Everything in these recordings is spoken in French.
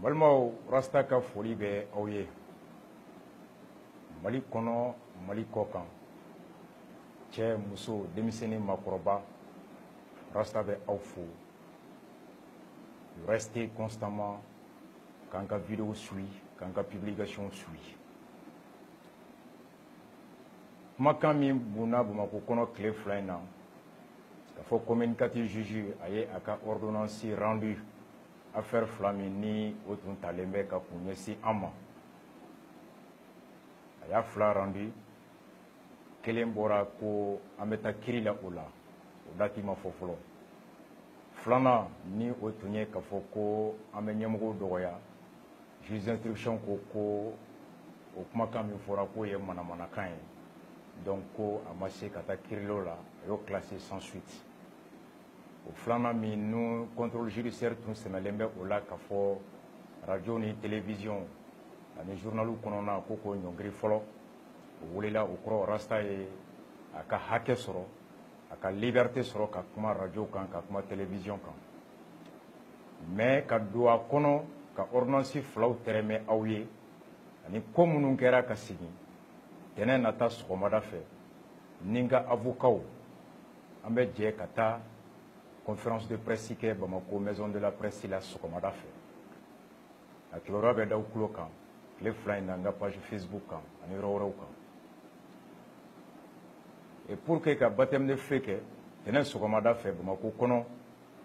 Balmao rastaka foli be awye Mali kono Mali kokan che muso demiseni makoroba rasta be awfo restez constamment quand la vidéo suit quand la publication suit makami buna bumako kono clé flaina il faut communicateur juge aye aka ordonnance rendue affaire flamini otun talembe ka kunyesi ama aya fla rendu kelen bora ko ameta kirila ola odati ma fofolo flana ni otunye ka foko amenyemgo doya juge d'instruction ko o kuma kan mi fora ko ye mana kan donc ko amase kata kirilo la yo classé sans suite au flana mi nous contrôle judiciaire tout semelembe ola ka fo radio ni télévision ani journalu konona koko nyongri folo wulela o kro rasta e aka hake soro aka liberté soro ka kuma radio kan ka kuma télévision kan mais ka do akono ka ordonnance flaw tereme awye ani komunu kera ka sigi tenen nata sogomada fe ninga avocat ambe je kata conférence de presse ke Bamako maison de la presse la sogomada fe akilora be daw kulo kan le fly nanga page Facebook kan ani roro kan et pour que ka baptême de feke tenen sogomada fe Bamako kono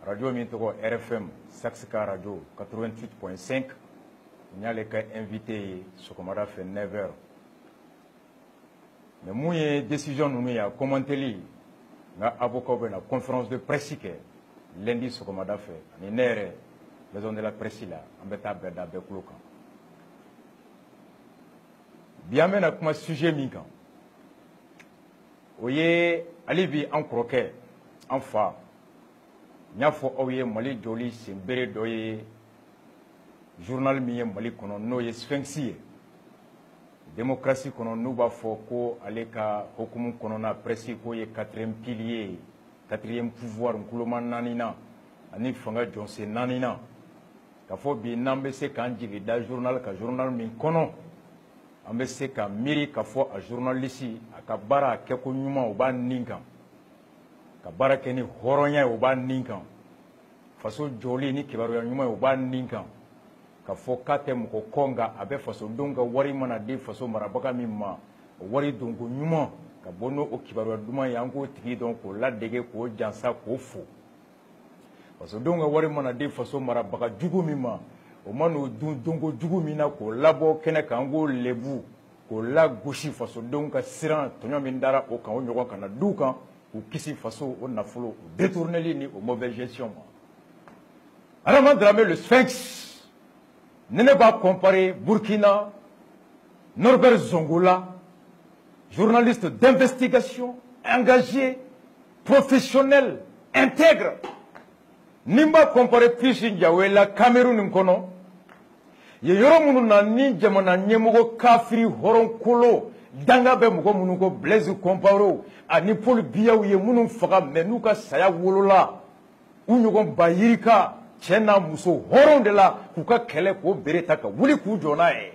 radio mi to RFM Saxka radio 88.5 nyale ka invité sogomada fe 9h mais mouye décision nous ya commenter nga avocat be na conférence de presse ke lundi sogomada fe ni nere maison de la presse la ambeta beda be kuloka bien mena kuma sujet mi kan oye alibi en croquet en fa nyafo oye mali joli simbere doye journal mi mali kono no ye sphinxie démocratie kono nuba foko aleka hukumu kono na presse ko ye 4e pilier 4e pouvoir nkuloma nanina ani fanga jonse nanina ka fo bi nambe se kan jigi da journal ka journal min kono ambe se ka miri ka fo a journaliste aka bara ke ko nyuma o ba ninkan ka bara ke ni horonya o ba ninkan faso joli ni kibaru ya nyuma o ba ninkan ka fo kate mko konga abe faso donga wari mana de faso marabaka mimma wari dongo nyuma ka bono o kibaru duma yango tigi don ko la dege ko jansa ko fo faso donga wari mana de faso marabaka jugu mimma o mano dongo jugu mina ko labo kene kango lebu ko la goshi faso donga siran tonyo mindara o kan o nyogo kana dukan ko kisi faso o nafulo détourner li ni o mauvaise gestion Adama Dramé le Sphinx ne pas comparer Burkina, Norbert Zongola, journaliste d'investigation, engagé, professionnel, intègre. Nimba comparer Pichi Ndiawela, Cameroun Nkono. Ye yoro na ni jamana nyemugo kafiri horon kolo danga be mugo munugo Blaise Compaoré ani Paul Biya ye munu faga menuka saya wolola unyugo bayirika Chena muso horon de la kuka kele ko bereta ka wuli ku jona e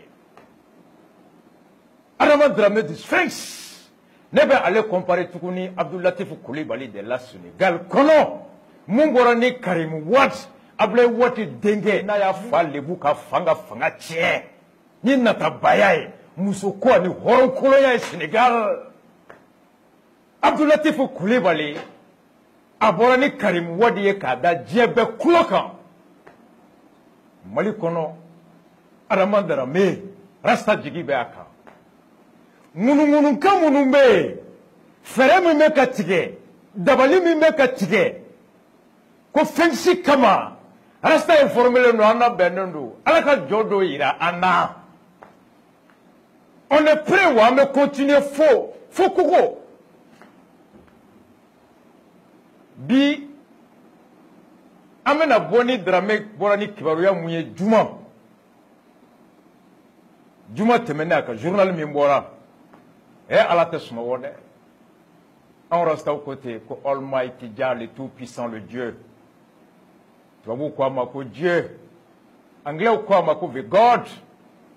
Adama Dramé du Sphinx ne be aller comparer tukuni Abdoulatif Coulibaly de la Sénégal kono mungora ni Karim Wade Ablaye Wade denge na ya fa lebu ka fanga tie ni nata bayaye muso ko ni horon kolo ya Sénégal Abdoulatif Coulibaly abora ni Karim Wade ye ka da jebe kulokan Mali kono Adama Dramé rasta jigi be aka munu ka munu be fere mi me ka tige dabali mi me ka tige ko fensi kama rasta informele no ana benendo ala ka jodo ira ana on est prêt wa me continuer faux koko bi amena boni Dramé borani kibaruya munye juma temena ka journal mi mbora e ala tesuma wode on reste au côté ko Almighty Jah le tout puissant le Dieu tu vois quoi ma ko Dieu anglais ko ma ko God,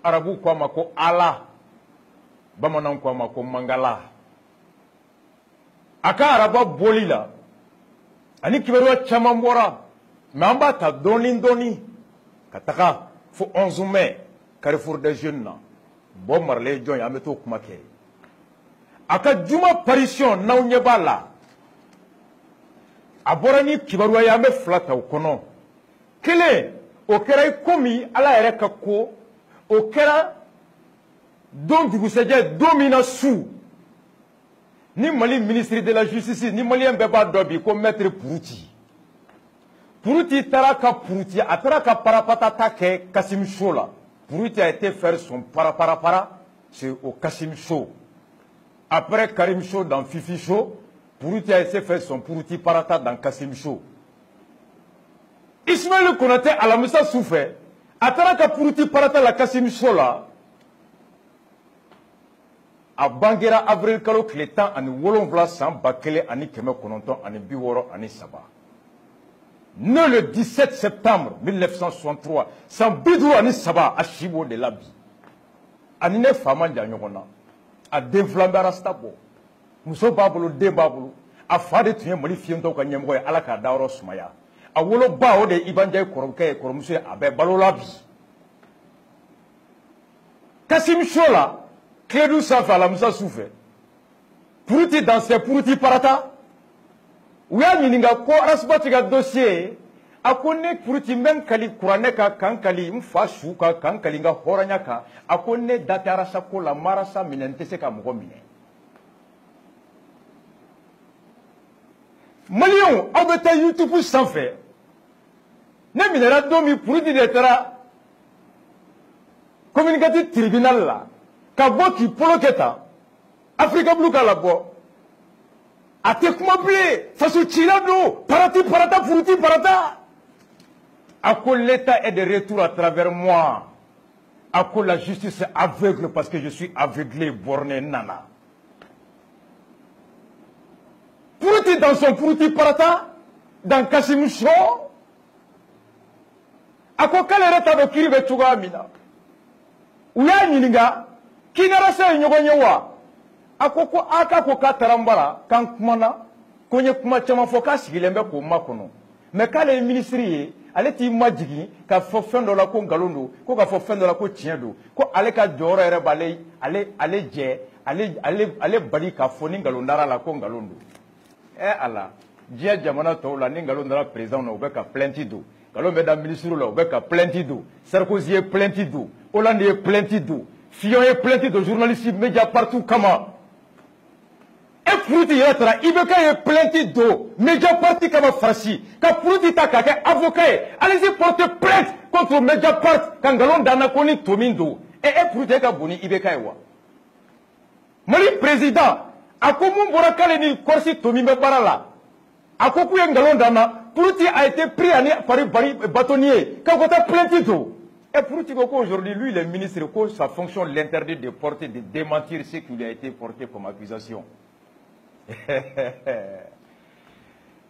arabu ko ma ko Allah, bamanan ko ma ko mangala. Aka araba bolila ani kiberu chaman bora mamba ta doni kataka fo 11 mai Carrefour des jeunes na bon marle jon ya meto kuma ke aka juma apparition naw nyebala aborani kiberu ya me flata kono kele o kera komi ala ere kako o kera don duguseje domina sous ni Mali ministre de la justice ni Malien beba dobi ko maître Puruti taraka Puruti ataraka parapata take Kassim Show là. Puruti a été faire son para c'est au Kassim Show. Après Karim Show dans Fifi Show, Puruti a été faire son Puruti parata dans Kassim Show. Ismaël Konaté à la Moussa Soufé ataraka Puruti parata la Kassim Show là. A Banguera avril kalo kile tan ani wolonwula san ba kelen ani kɛmɛ kɔnɔntɔn ani bi wɔɔrɔ ani saba. Né le 17 septembre 1963 san bi duuru ani saba a si b'o de la bi. Ani ne fa man jan ɲɔgɔn na. A den filan bɛ Arasta bɔ. Muso b'a bolo den b'a bolo. A fa de tun ye Mali fiyentɔw ka ɲɛmɔgɔ ye Ala k'a dayɔrɔ sumaya. A woloba o de ye Iba Ndiaye kɔrɔkɛ ye kɔrɔmuso ye a bɛ balola bi. Kassim Show la. Clédou Safa à la Moussa Soufé. Puruti dans ses Puruti parata. Ou y'a mininga ko arasbati ga dossier. A ko ne Puruti men kali kurane ka kan kali mfa shuka kan kali nga horanya ka. A ko ne date arasa ko la marasa minente se ka mɔgɔ minɛ. Malion aw bɛ taa YouTube sanfɛ. Ne minɛra don min Puruti de taara communicatif tribunal la. Ka bɔ k'i polo kɛ tan Africa Blue k'a labɔ a tɛ kuma bilen faso cila don parati parata Puruti parata a ko l'état est de retour à travers moi a ko la justice est aveugle parce que je suis aveuglé borné nana Puruti dans son Puruti parata dans Kassim Show a ko k'ale yɛrɛ t'a dɔn kiiri bɛ cogoya min na u y'a ɲininka Kinara se ɲɔgɔn ye wa a ko ko a ka ko k'a taara n bara k'an kumana ko n ye kuma caman fɔ k'a sigilen bɛ k'o makɔnɔ mais k'ale ye ministre ye ale t'i majigin k'a fɔ fɛn dɔ la ko nkalon don ko k'a fɔ fɛn dɔ la ko tiɲɛ don ko ale ka jɔyɔrɔ yɛrɛ b'ale ale jɛ ale bali k'a fɔ ni nkalon dara la ko nkalon don ala diɲɛ jamana tɔw la ni nkalon dara président na u bɛ ka plainte don nkalon bɛ da ministre la u bɛ ka plainte don Sarkozy ye plainte don Hollande ye plainte don Fillon est plainte de journalistes médias partout comment et Puruti yɛrɛ taara IBK ye plainte de médias partout kama farasi ka Puruti ta k'a kɛ avocat ye allez-y porter plainte contre Mediapart ka nkalon danna ko ni to min don Puruti ka bon ni IBK ye wa Mali président a ko mun bɔra k'ale ni kɔrɔsi to min bɛ baara la a ko k'u ye nkalon danna Puruti a été pris ani bâtonnier k'a ko taa plainte do Et Puruti qu'aujourd'hui, lui, le ministre, que sa fonction l'interdit de porter, de démentir ce qui lui a été porté comme accusation.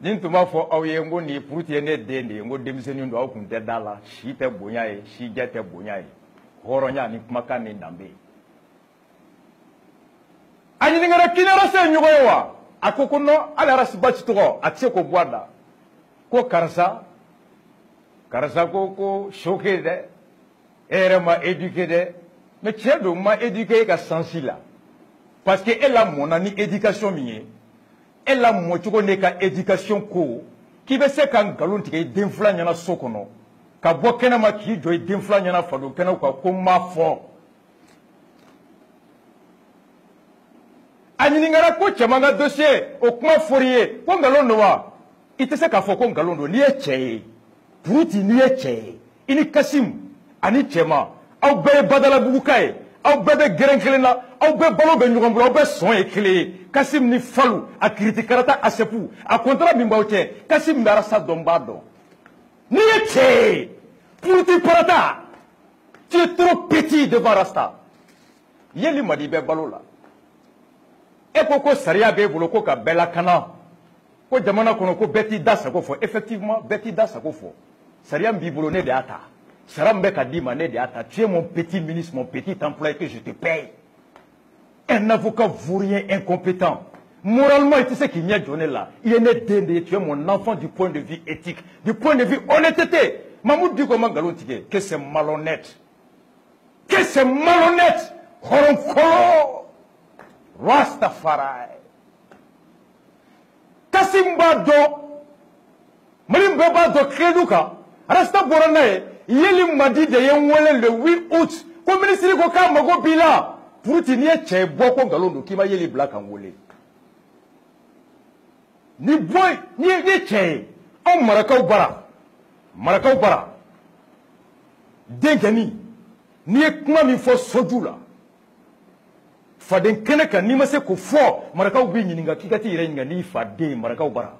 Ni tuma fɔ aw ye n ko nin Puruti ye ne den de ye n ko denmisɛnnin don aw kun tɛ da la si tɛ bonya ye sijɛ tɛ bonya ye hɔrɔnya ni kumakan ni danbe a ɲininkara Kinara se ɲɔgɔn ye wa a ko non hali Arasibati tɔgɔ a tɛ se k'o bɔ a da ko karisa ko choqué dɛ e yɛrɛ ma éduqué dɛ mais tiɲɛ don ma éduqué ka sensi la parce que e la mɔnna ni éducation min ye e la mɔcogo ne ka éducation ko k'i bɛ se ka nkalon tigɛ i den fila ɲɛna so kɔnɔ ka bɔ kɛnɛma k'i jɔ i den fila ɲɛna fadon kɛnɛw kan ko n m'a fɔ a ɲininkara ko cɛman ka dossier o kuma fɔr'i ye ko nkalon don wa i tɛ se k'a fɔ ko nkalon don n'i ye cɛ ye Puruti n'i ye cɛ ye i ni Kassim ani cɛman aw bɛɛ ye badalabuguka ye aw bɛɛ bɛ gɛrɛn kelen na aw bɛɛ balo bɛ ɲɔgɔn bolo aw bɛɛ sɔn ye kelen ye Kassim ni Falu a kiritikarata Asefu a contrat min b'aw cɛ Kassim bɛ Arasa dɔn b'a dɔn n'i ye cɛ ye Puruti parata tu es trop petit devant Rasta yeli madi bɛ balo la e ko sariya b'e bolo ko ka bɛɛ lakana ko jamana kɔnɔ ko bɛɛ t'i da sago fɔ effectivement bɛɛ t'i da sago fɔ sariya min b'i bolo ne de y'a ta Sarambeka dit Mané de Ata, tu es mon petit ministre, mon petit employé que je te paye. Un avocat vaurien incompétent. Moralement, tu sais qu'il n'y a donné là. Il est né d'Inde, tu es mon enfant du point de vue éthique, du point de vue honnêteté. Mahmoud dit comment Galon Tige, que c'est malhonnête. Que c'est malhonnête. Horonkolo. Rastafari. Kassimba do. Malimbeba do Kreduka. Rasta Boranae. Yeli Madi de Yenwele le 8 août. Comme ministre Koka Mago Bila. Pour tenir Tché Boko Galondo qui va Yeli Black en Wole. Ni boy, ni Tché. En Maracau Bara. Maracau Bara. Dengani. Ni kuma mi fo soju la faden kene kan ni ma se ko fo marakaw bi nyininga kikati ire nyinga ni fade marakaw bara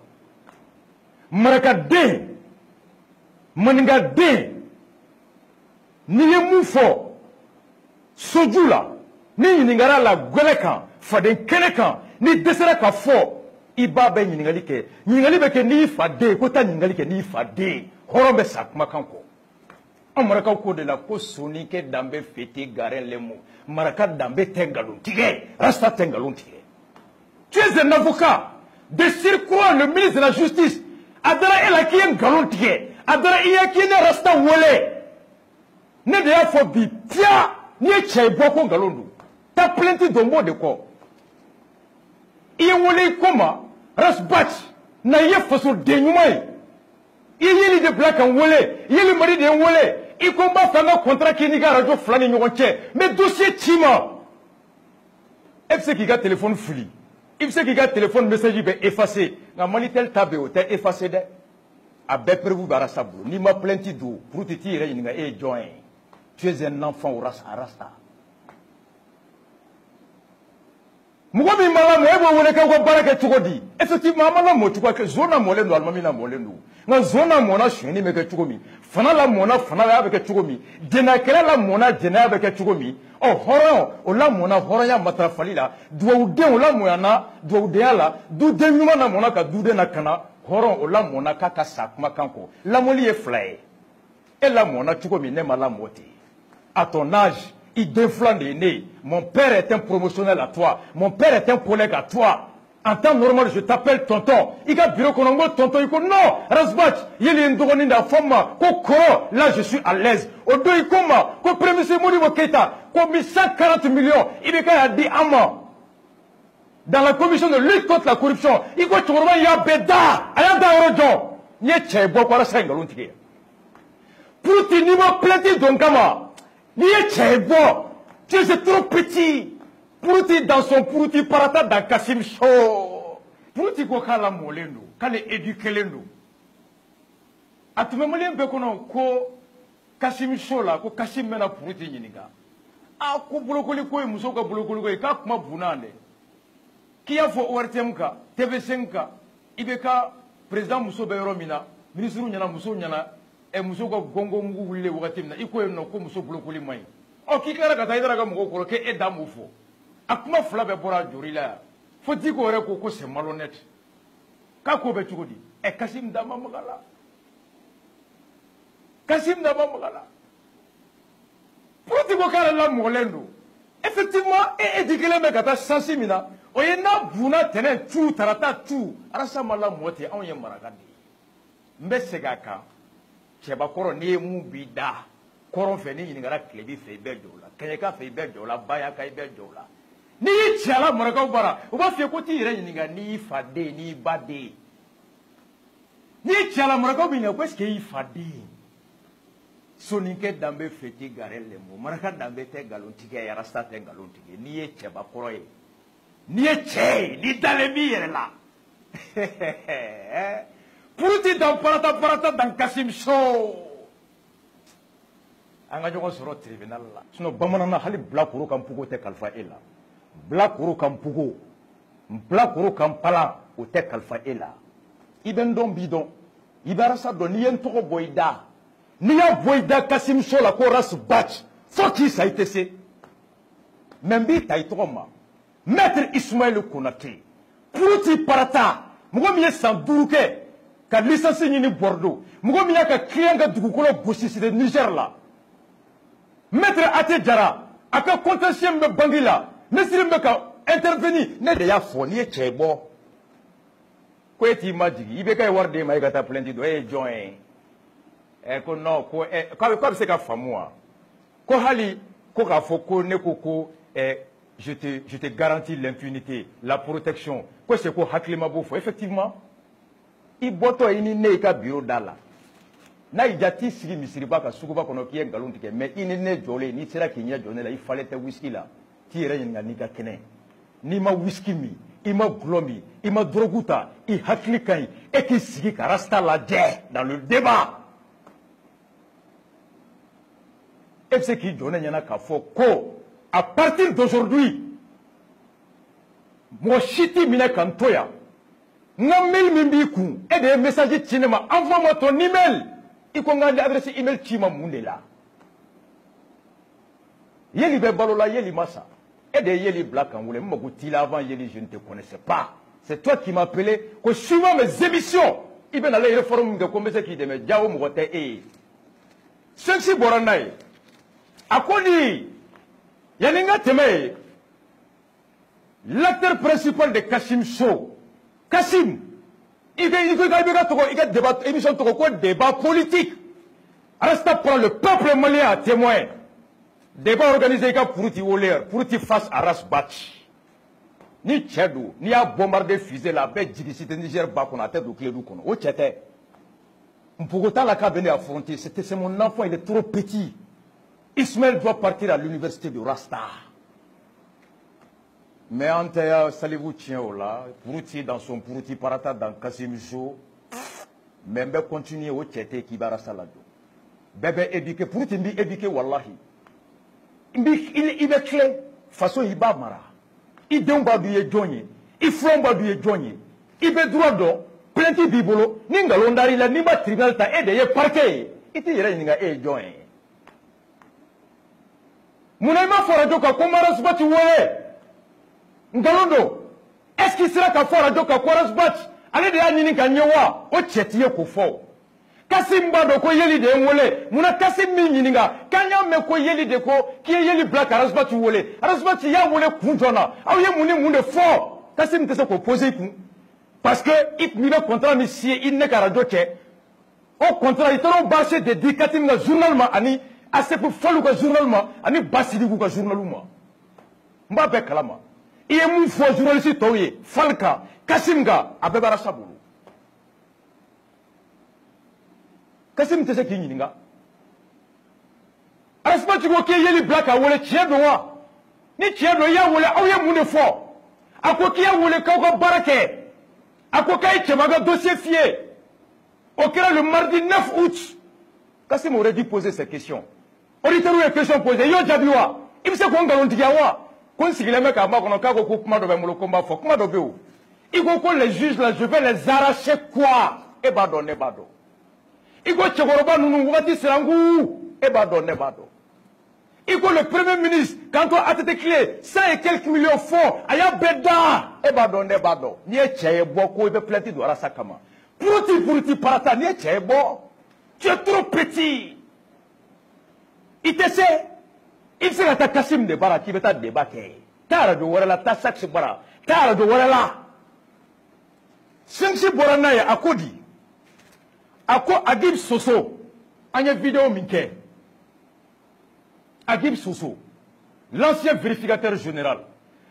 maraka de maninga de ni ye mu fo soju la ni nyininga la gwele kan faden kene kan ni desera ka fo iba be nyiningali ke nyiningali be ke ni fade ko ta nyiningali ke ni fade horombe sakuma kanko Maraka ko de la ko soni ke dambe fete garen lemo maraka dambe tengalon tige rasta tengalon tige. Tu es un avocat de surcroît le ministre de la justice adara ela ki en galon tige adara iya ki ne rasta wole ne de afo bi pia ni chai boko galondu ta plainte dombo de ko iye wole koma rasbach na ye faso de nyumai iye de black and wole iye mari de wole il combat un contrat qui n'est pas radio flâne mais dossier tima. Il sait qu'il a téléphone fouillé. Il sait qu'il a téléphone message effacé. Na monitel tabe hôtel effacé de. A bepre vous barasabou. Ni ma plainte d'eau pour te tirer une et join. Tu es un enfant au rasta. Mouami mala mo wole ka ko baraka tukodi. Effectivement mala mo tukwa ke zona mole no almami na mole no. Na zona mona shini me ke tukomi. Fana la mona fana la be ke tukomi. Dena kala la mona dena be ke tukomi. O horon o la mona horon ya matrafali la. Dwo de o la moyana, dwo de ala, du de nyuma na mona ka du de na kana. Horon o la mona ka ka sakuma kanko. La moli e fly. Et la mona tukomi ne mala moti. À ton âge il déflande les nez. Mon père est un promotionnel à toi. Mon père est un collègue à toi. En temps normal, je t'appelle tonton. Il a bureau qu'on tonton. Il dit non, Rasbach, il est une da femme. Là, je suis à l'aise. Au deux, il comment? Qu'au premier Mouni Moketa, qu'au 140 millions, il est dit Ama. Dans la commission de lutte contre la corruption, il faut trouver il y a Beda. Ayanda Orojon. Il y a Tchèbo, quoi, ça, il y a pour te niveau plaisir d'Onkama. Tu es trop petit. Prouti dans son prouti parata dans Kassim Show. Prouti ko kala molendo, kale edukelendo. Atume molien be kono ko Kassim Show la ko Kassim mena prouti nyiniga. A ko bulokoli ko muso ko bulokoli ko ka kuma bunande. Kiya fo ORTM ka, TV5 ka, ibeka président muso be romina, ministre nyana muso nyana e muso ko gongo ngu wule wakati na iko no ko muso bulokoli mai. O kikara ka taidara ka mugo ko ke edamu fo. Akuma fula be bora jori la fo di ko re ko c'est malhonnête ka ko be tugodi e Kassim Dama magala Kassim Dama magala pour di ko kala la molendo effectivement e dikele me kata sansimina o ye na buna tenen tu tarata tu arasa mala moti on ye maragadi mbe segaka cheba koro ni mu bida koro fe ni ngara klebi fe be jola kanyeka fe be jola baya kai be jola ni chala marakaw bara o ba fi ko ti ire nyinga ni fade ni bade ni chala marakaw bi na ko eske yi fade soninke dambe feti garelle mo maraka dambe te galontige ya rasta te galontige ni ye cheba koroye ni ye che ni dalemi yere la puruti dans parata dans Kassim Show anga jogo soro tribunal la sino bamanana hali blakuru kan pugo te kalfa ela blakuru kan pugo blakuru kan pala o te kalfa ela iben don bidon ibarasa don ni en togo boyda ni ya boyda Kassim Show la ko ras batch fo ki ça été c'est même bi tay togo ma maître Ismaël Konaté puruti parata mugo mi san duruke ka licence ni Bordeaux mugo mi ka client ga dugukolo gosi de Niger la Maître Ate Diarra, a ka contentieux me bangi la, ne siri me ka intervenir, ne de y'a fɔ, n'i ye cɛ bɔ. Ko e t'i ma jigi, i bɛ kɛ wari d'e ma, i ka taa plainte dɔ, e ye jɔn ye. Ko non, ko a bɛ se ka faamu wa? Ko hali, ko k'a fɔ ko ne ko ko je te garantis l'impunité, la protection. Ko c'est ko hakilima b'o fɔ, effectivement. I bɔtɔ i ni ne i ka bureau da la. N'a y'i ja t'i sigi misiriba ka suguba kɔnɔ k'i ye nkalon tigɛ, mais i ni ne jɔlen, n'i sera k'i ɲɛ jɔ ne la, i falen tɛ whisky la. T'i yɛrɛ ɲininka n'i ka kɛnɛ. N'i ma whisky min, i ma gulɔ min, i ma drogue ta, i hakili ka ɲi, e k'i sigi ka rasta lajɛ dans le débat. E bɛ se k'i jɔ ne ɲɛna k'a fɔ ko à partir d'aujourd'hui, mɔgɔ si t'i minɛ ka n to yan. N ka mail min b'i kun, e de ye message ci ne ma, envoie-moi ton email. I ko n ka adresse email ci ma mun de la. Yeli bɛ balo la, Yeli ma sa. E de ye Yeli bila kan wele, n mago t'i la avant Yeli, je ne te connaissais pas. C'est toi qui m'as appelé, que suivant mes émissions, i bɛ na ale réforme min kɛ ko n bɛ se k'i dɛmɛ, Diao mɔgɔ tɛ e ye. Sensi bɔra n'a ye. A ko ni yani n ka tɛmɛ ye, l'acteur principal de Kassim Show, Kassim, il y a débat, émission de débat politique. Resta pour le peuple malien à témoin. Débat organisé pour ti face à Rasbach. Ni Tchadou, ni a bombardé fusée la baie d'Igicité Niger Bakon à tête de Clédou Kono. Au Tchète. Mpogota la ka venir affronter. C'est mon enfant, il est trop petit. Ismaël doit partir à l'université de Rasta. Mais en théâtre, salivou tient au là, Pourouti dans son Pourouti parata dans Kassim Show, même continuer au tchété qui va salado. Bébé éduqué, Pourouti mbi éduqué, wallahi. Il est clair, façon il va mara. Il donne du yedjonye, il flambe du yedjonye, il veut droit d'eau, plenty bibolo, ningalondari la nimba tribunal ta aide ye parquet, il te yera ninga yedjonye. Mounaima forajo ka komara subati wole. Ngalondo, est-ce qu'il sera qu'à faire radio qu'à Kwaras Batch? Allez de Yanini Kanyewa, au Tchétier Koufo. Kassim Bado ko yeli de Mwole, Mouna Kassim Mininga, Kanya me ko yeli de ko, qui est yeli black à Rasbati Wole. Rasbati ya Wole Kunjona, a ye mouni moune fort. Kassim te se ko posé kou. Parce que, il n'y a contrat ici, il n'est qu'à radio tché. Au contraire, il t'en bâché des dictatifs de journalement, ani, assez pour fallu que journalement, ani basili que journalement. Mbabe Kalama. Il y a un faux journaliste, Falka, Kassimga, à Bébara Saboulou. Kassim, tu sais qui est là? Est-ce que tu vois qu'il y a les blacks à Wole Tchèdoua? Ni Tchèdoua, il y a Wole, il y a mon effort. À quoi qu'il y a Wole Kawa Barake? À quoi qu'il y a un dossier fié? Auquel le mardi 9 août, Kassim aurait dû poser ces questions. On dit que les questions posées, yo Djabiwa, il sait qu'on galon Diawa. Quand si les mecs à moi, on a qu'à combat de le combat fort, comment de vous? Il faut que les juges là, je vais les arracher quoi? Et bado, ne bado. Il faut que Tchekoroba nous va dire Serangou, et bado, ne bado. Il faut le premier ministre, quand on a été clé, 100 et quelques millions fonds, aya beda, et bado, ne bado. Ni tchaye boko, il veut plainter de Arasakama. Pourouti parata, ni tchaye bo. Tu es trop petit. Il te sait. Il sera ta Kassim de Bara qui va ta débattre. Tara de Warela, ta saxe Bara. Tara de Warela. Sensi Boranaya a Kodi. Ako Agib Soso. Anya vidéo minke. Agib Soso. L'ancien vérificateur général.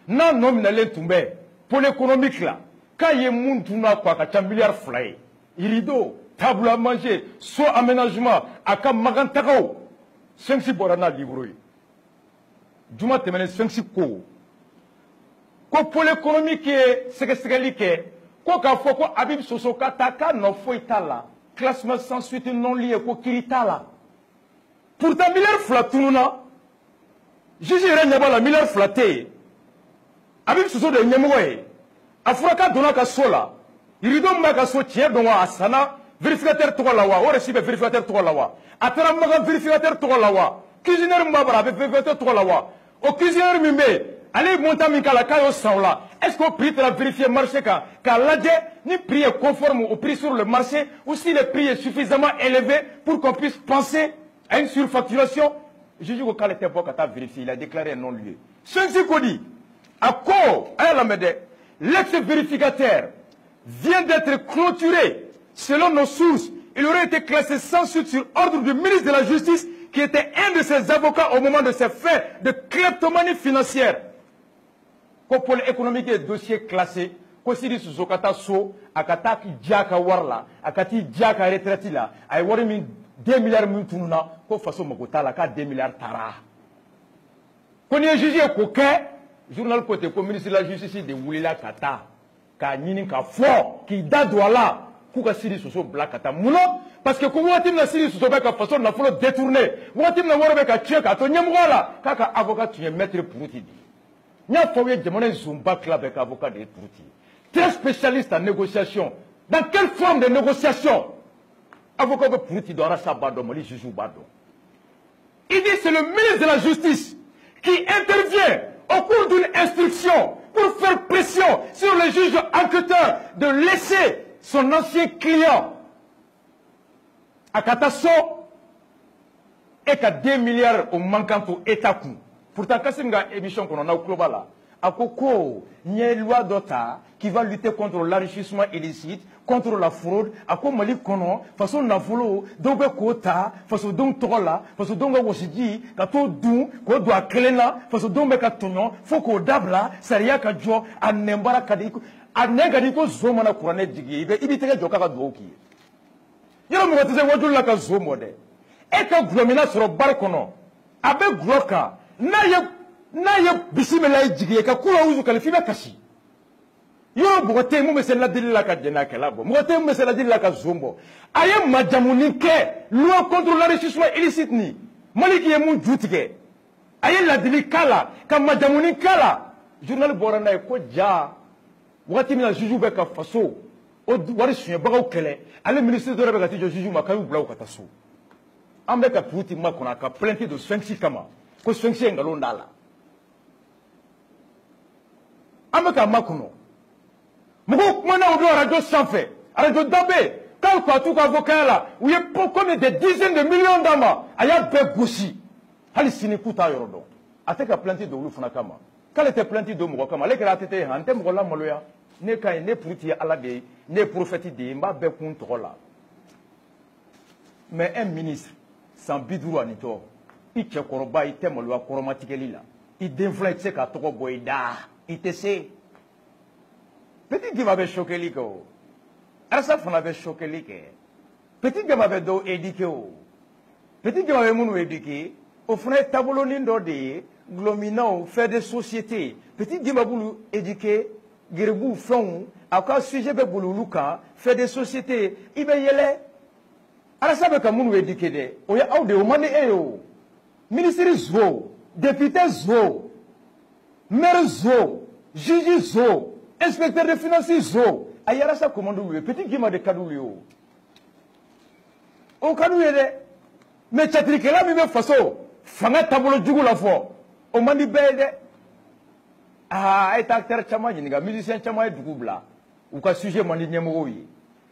Non nominal Toumbe. Pour l'économique là. Quand il y a moun touna quoi, qu'à milliard fly. Irido, table à manger, soit aménagement, à Kam Magantagao. Sensi Borana livré. Juma temene sensi ko pour l'économie qui est séquestrée ko ka fo ko Habib Soso kataka no foita la classement sans suite non lié ko kirita la pourtant milliard flatuna jiji renyaba la milliard flaté Habib Soso de nyemoye afuraka dona ka sola irido maka so tie don wa asana vérificateur to la wa o recibe vérificateur to la wa atara maga vérificateur to la wa cuisinier mbabara vérificateur to la wa au cuisinier mimbe, allez monter Mikala Kayo Saoula. Est-ce qu'on prix de la vérifier marché car l'adje ni prix est conforme au prix sur le marché ou si le prix est suffisamment élevé pour qu'on puisse penser à une surfacturation? juge ko k'ale tɛ bɔ ka taa vérifier, il a déclaré un non-lieu. Sfenxi ko di a ko a y'a lamɛn dɛ, l'ex-vérificateur vient d'être clôturé. Selon nos sources, il aurait été classé sans suite sur ordre du ministre de la Justice, qui était un de ses avocats au moment de ces faits de kleptomanie financière. Ko pôle économique est dossier classé. Ko Sidi Soso kata so akata ki jaka warla akati jaka retraite la ay wari min 2 milliards min tununa ko faso makota la ka 2 milliards tara. Ko ni juge ko ke journal côté ko ministre de la justice de wulila kata ka nyini ka fo ki dadwala ku ka Sidi Soso bla kata muno parce que ko wati na Sidi Soso be ka faso na folo détourner wati na woro be ka tue ka to nyemgola kaka avocat tu maître Pouti di nya fawye jamana zumba club avec avocat de Pouti très spécialiste en négociation. Dans quelle forme de négociation? Avocat de Pouti doit rasa bado mali juge bado. Il dit c'est le ministre de la Justice qui intervient au cours d'une instruction pour faire pression sur le juge enquêteur de laisser son ancien client à Katasso et qu'à 2 milliards au manquant au État. Pourtant, quand c'est une émission qu'on a au global là, à Coco, il y a une loi d'Ota qui va lutter contre l'enrichissement illicite, contre la fraude, à quoi Mali Kono, façon Nafolo, donc Kota, façon donc Tola, façon donc Wosidi, Kato Dou, Ko doit Kelena, façon donc Katonon, Foko Dabla, Saria Kadjo, à Nembara Kadiko, à Negadiko Zomana Kourane Digi, il était Jokara Doki. Il y a un moment où il y a un Zomode. Et quand Glomina sur le balcon, avec Gloka, n'a y a bisimila jigi ka kula uzu kalifiba kashi yo bogote mu mesela dilila ka jena kelabo bogote mu mesela dilila ka zombo aye majamuni ke loi contre l'enrichissement illicite ni maliki ye mu jutike aye la dili kala ka majamuni kala journal borana e ko ja wati mina juju be ka faso o wari suye bagaw kele ale ministre de la ti juju ma kayu blaw ka taso ambe ka Pouti ma kona ka plainte de Sfenxi kama ko Sfenxi ngalo ndala ameka makuno mugo mana odo radio sanfé radio dabé quand quoi tout avocat là où il y a comme des dizaines de millions d'ama aya be gosi hali sini kuta yorodo ateka plainte de wulu funa kama kala te plainte de mugo kama lekera tete hante mugo la maloya ne kay ne Pouti ala de ne prophète de mba be kun tola mais un ministre sans bidou anito i che koroba i te maloya koromatikeli la i d'influence ka toko boida. ITC. Petit qui m'avait choqué l'iko. Arsa fon avait choqué l'ike. Petit qui m'avait do éduqué. Petit qui m'avait mounou éduqué. Au fond, tableau nindo de glomino fait des sociétés. Petit qui m'avait voulu éduquer. Giribou fond. À quoi sujet be boulou luka fait des sociétés. Ibe yele. Arsa be kamounou éduqué de. Oya ou de omane eyo. Ministre zo. Député zo. Maire zo, juge zo, inspecteur de finances zo, ayara sa commande lui, petit guima de kadou lui. O kadou yede, mais chatri kela mi be faso, fanga tabolo djugu la fo, o mandi bede. Ah, et acteur chama yinga, musicien chama djugu bla, ou ka sujet mandi nyemo yi.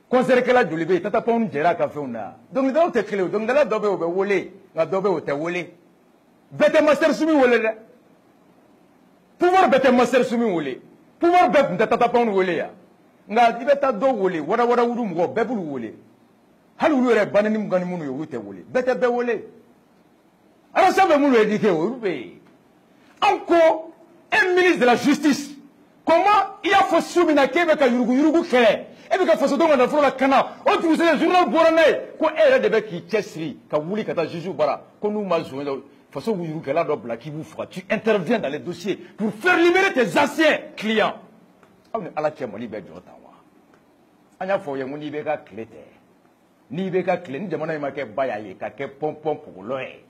Concert kela djulibe, tata pon jera ka feuna. Donc dans te clé, donc dans la dobe o be wolé, nga dobe o te wolé. Bete master sumi wolé de. Pouvoir bete master sumi wole pouvoir bet ndata tapon wole ya nga ibeta do wole wara wudu mgo bebulu wole halu wure banani mugani munu yo wute wole bete be wole ara sabe munu éduqué o be encore un ministre de la justice comment il a fait subina kebe ka yurugu kere e be ka faso donga na frola kana o tu se journal borane ko ere de be ki chesri ka wuli kata juju bara ko nu ma zo façon où tu interviens dans les dossiers pour faire libérer tes anciens clients. Ala chemoli be jota wa. Anya fo ye muni be ka clété. Ni be ka clé ni jamana ma ke baya ye ka ke pompom pour loé.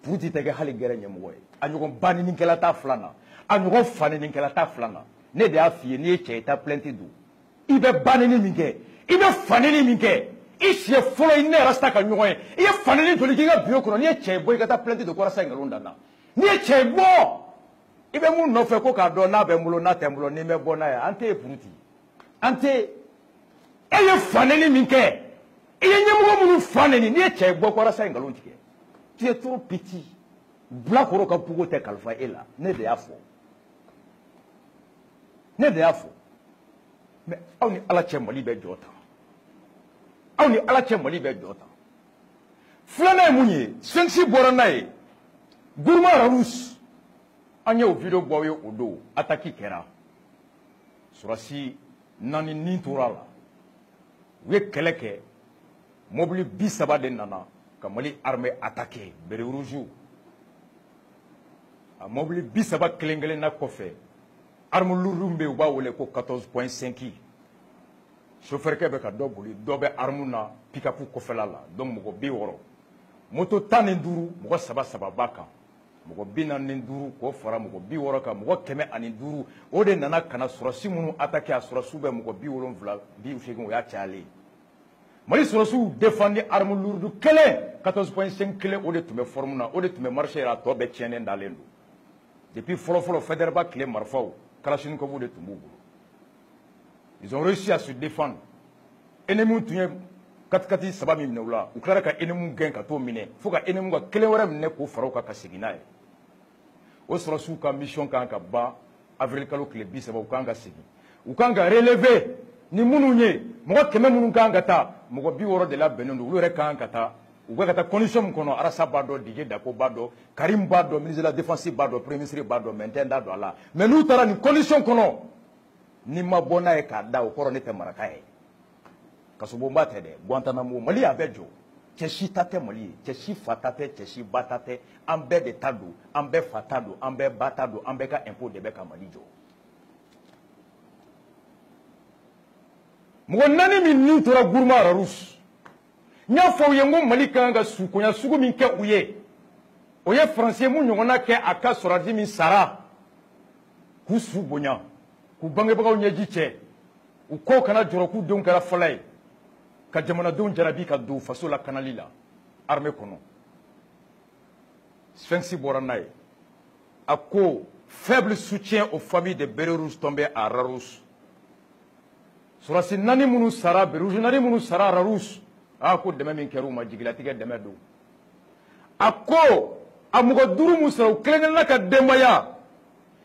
Pouti tege hali gere nyemo ye. Anyu ko bani ni kela ta flana. Anyu ko fani ni kela ta flana. Ne de afie ni che ta plainte du. Ibe bani ni minke. Ibe fani ni minke. Ici est folo il n'est rasta ka nyoy il est faneli to likinga bio kono ni che boy kata plainte de kora sa ngalonda na ni che bo ibe mu no fe ko ka do na be mulo na tembulo ni me bona ya ante Pouti ante eye faneli minke eye nyemu mu faneli ni che bo kora sa ngalonti ke Tu es trop petit. Black Oroka Pougo te Kalfa est là. Ne de Afo. Ne de Afo. Mais on est à la Tchemoli Bedjota. On est à la Tchemoli Bedjota. Flana Mounier, Sensi Boranae, Gourma Ravous, Anya Vido Boyo Odo, Ataki Kera. Surasi Nani Ninturala. We Keleke, Mobili Bisaba de Nana, Kamali armée attaquée, Bereroujou. A Mobili Bisaba Klengele na Kofe, Arme Lurumbe Uba Oleko 14.5. Chauffeur Québec a Dobuli, Dobe Armuna, Pikapu Kofelala, donc Mogo Bioro. Moto tan enduru mogo saba baka mogo bina nenduru ko fara mogo bi woroka mogo keme anenduru o de nana kana surasi munu attaquer a surasu be mogo bi wolonvla bi usegin o ya chale mali surasu défendre arme lourde kele 14.5 kele o de tume formuna o de tume marcher a to be tienen dalendo depuis folo Federba kele marfao kalashini ko de tumbu ils ont réussi à se défendre ennemi tunye katikati saba min minewla u klara ka ennemi gen ka to mine fo ka ennemi ka kelen wɛrɛ minɛ ko faraw ka segina ye o sɔrɔsiw ka mission kan ka ban avril kalo tile 30 u kan ka segin u kan ka relever ni minnu ye mɔgɔ 100 minnu kan ka taa mɔgɔ 60 de la bɛnnen don olu yɛrɛ kan ka taa u bɛ ka taa condition min kɔnɔ Arasa b'a dɔn Didier Dako b'a dɔn Karim b'a dɔn ministre de la défense b'a dɔn premier ministre b'a dɔn Maintin da dɔn a la mais n'u taara ni condition kɔnɔ ni ma bɔ n'a ye k'a da o kɔrɔ ne tɛ maraka ye Kasobomba tede, Guantanamo, Mali abejo, Cheshi tate Mali, Cheshi fatate, Cheshi batate, Ambe de tado, Ambe fatado, Ambe batado, Ambe ka impôt de beka Malijo. Mwanani min tora gourma rarus. Nya fo yengo Mali kanga suko, nya suko min ke uye. Oye français mu nyongona ke aka soradi min sara. Ku su bonya, ku bange baga onyeji che. U ko kana joro ku don kara folay. Ka jamanadenw jarabi ka don faso la kanali la armée kɔnɔ Sphinx bɔra n'a ye a ko faible soutien aux familles de bérets rouges tombés à Rarousse surasi naani minnu sara bérets rouges naani minnu sara Rarousse a ko dɛmɛ min kɛra u ma jigilatigɛ dɛmɛ don a ko a mɔgɔ 5 min sara u kelen-kelenna ka denbaya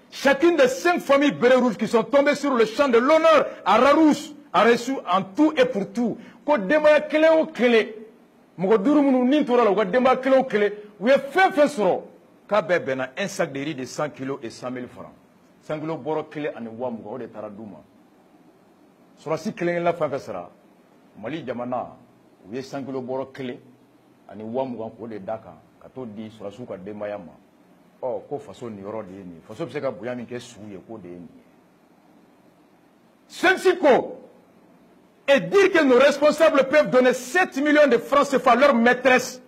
chacune des 5 familles bérets rouges qui sont tombées sur le champ de l'honneur à Rarousse a reçu en tout et pour tout ko denbaya kelen o kelen mɔgɔ 5 minnu nin tora la u ka denbaya kelen o kelen u ye fɛn fɛn sɔrɔ k'a bɛɛ bɛnna un sac de riz de 100 kilos et 100 000 francs 100 kilos bɔrɔ kelen ani 20 o de taara d'u ma sɔrɔsi kelen-kelenna fɛn fɛn sara Mali jamana u ye 100 kilos bɔrɔ kelen ani 20 k'o de d'a kan ka t'o di sɔrɔsiw ka denbaya ma ɔ ko faso nin yɔrɔ de ye nin ye faso bɛ se ka bonya min kɛ su ye k'o de ye nin ye Sensi ko et dire que nos responsables peuvent donner 7 millions de francs CFA à leur maîtresse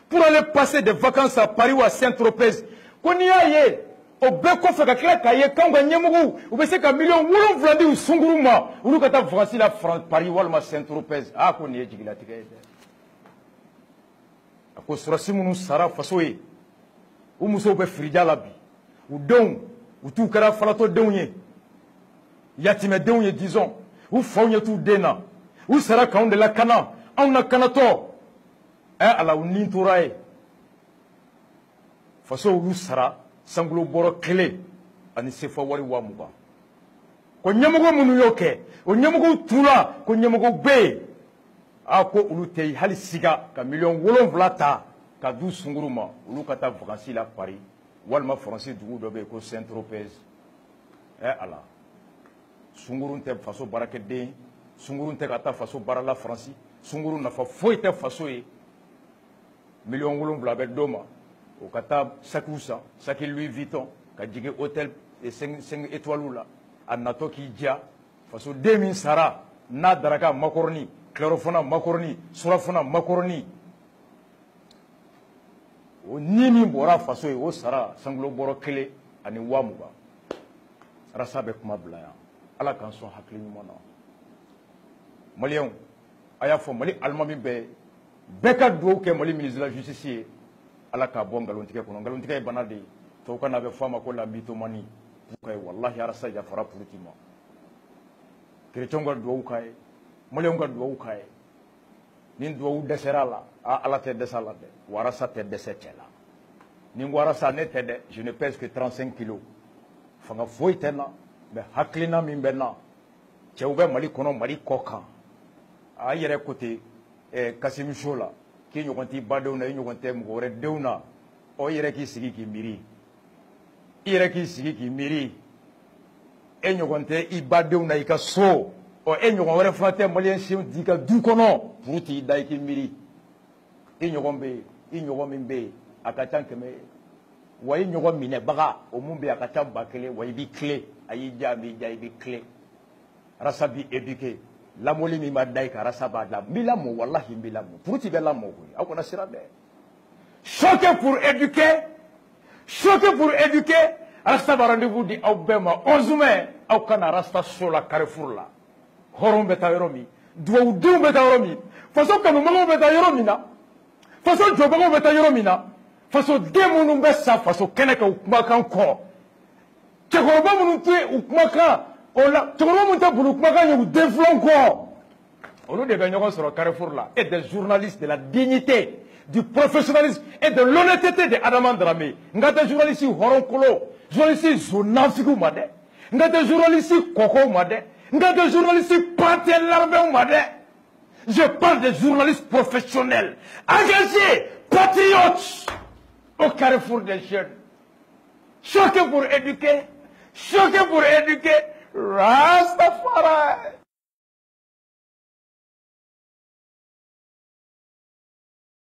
pour aller passer des vacances à Paris ou à Saint-Tropez. Qu'on y aille, au Beko Fekakla Kaye, quand on y a ou bien c'est qu'un million, ou Vladi ou Sunguruma, ou nous quand on la France, Paris ou à Saint-Tropez. Ah, qu'on y est, Jigila Tigay. A cause sur Simon Sara Fasoé, ou Mousso Frida Labi, ou Don, ou tout Kara Falato Donye, Yatime Donye, disons. Ou fawnye tout dena ou sera kaun de la kana on a kanato ala unin touraye faso ou sara sanglo boro kele ani sefa wari wa muba ko nyamugo munu yoke o nyamugo tula ko nyamugo be ako ulu tey hali siga ka million wolon vlata ka du sunguruma ulu kata vacances la Paris walma français dugu do be ko Saint-Tropez ala Sungurun tɛ faso baarakɛden Sungurun tɛ ka taa faso baara la France Sungurun nafa foyi tɛ faso ye million 7 bɛ d'o ma o ka taa sakiw san saki Louis Vuitton ka jigin hôtel 5 étoiles la a natɔ k'i diya faso den min sara n'a daraka makoroni kilorofana makoroni surafana makoroni o ni min bɔra faso ye o sara sangulo bɔrɔ 1 ani 20 Arasa bɛ kuma bila yan ala k'an sɔn hakili ɲuman na maliyɛnw a y'a fɔ Mali alimami bɛɛ ka dugawu kɛ Mali ministre de la justice ye ala k'a bɔ nkalontigɛ kɔnɔ nkalontigɛ ye bana de ye tubabukan na a bɛ fɔ a ma ko la mythomanie wallahi Arasa yafara politique ma chrétiens ka dugawu k'a ye maliyɛnw ka dugawu k'a ye nin duwawu dɛsɛra la ala tɛ dɛsɛ la dɛ warasa tɛ dɛsɛ cɛ la nin warasa ne tɛ dɛ je ne pèse que 35 kilos fanga foyi tɛ n na mais hakilina min bɛ n na cɛw bɛ mali kɔnɔ mali kɔ kan a yɛrɛ côté Kassim Show la k'i ɲɔgɔn t'i badenw na i ɲɔgɔn tɛ mɔgɔ wɛrɛ denw na ɔ i yɛrɛ k'i sigi k'i miiri i yɛrɛ k'i sigi k'i miiri e ɲɔgɔn tɛ i badenw na i ka so ɔ e ɲɔgɔn wɛrɛ fana tɛ maliyɛn siw d'i ka du kɔnɔ furu t'i da i k'i miiri i ɲɔgɔn bɛ yen i ɲɔgɔn min bɛ yen a ka ca 100 ye wa i ɲɔgɔn minɛbaga o mun bɛ yen a ka ca 1000 wa i b'i tile a y'i diya a b'i diya i b'i tile rasa b'i éduquer lamɔli min b'a da i kan rasa b'a da n b'i lamɔ walahi n b'i lamɔ furu t'i bɛ lamɔ koyi aw kana siran dɛ choqué pour éduquer rasta b'a rendez-vous di aw bɛɛ ma 11 mai aw kana rasta so la Carrefour la hɔrɔn bɛ taa yɔrɔ min duwawudenw bɛ taa yɔrɔ min faso kanubagaw bɛ taa yɔrɔ min na faso jɔbagaw bɛ taa yɔrɔ min na faso den minnu bɛ sa faso kɛnɛ kan u kumakan kɔ cɛkɔrɔba minnu tɛ u kumakan o la cɛkɔrɔba minnu tɛ boli u kumakan ye u denfilanw kɔ olu de bɛ ɲɔgɔn sɔrɔ Carrefour la et des journalistes de la dignité du professionnalisme et de l'honnêteté de Adama Dramé n ka tɛ journaliste hɔrɔnkolo journaliste zonafigiw ma dɛ n ka tɛ journaliste kɔkɔw ma dɛ n ka tɛ journaliste pâté larbɛnw ma dɛ je parle des journalistes professionnels engagés patriotes au carrefour des jeunes choqués pour éduquer Rastafari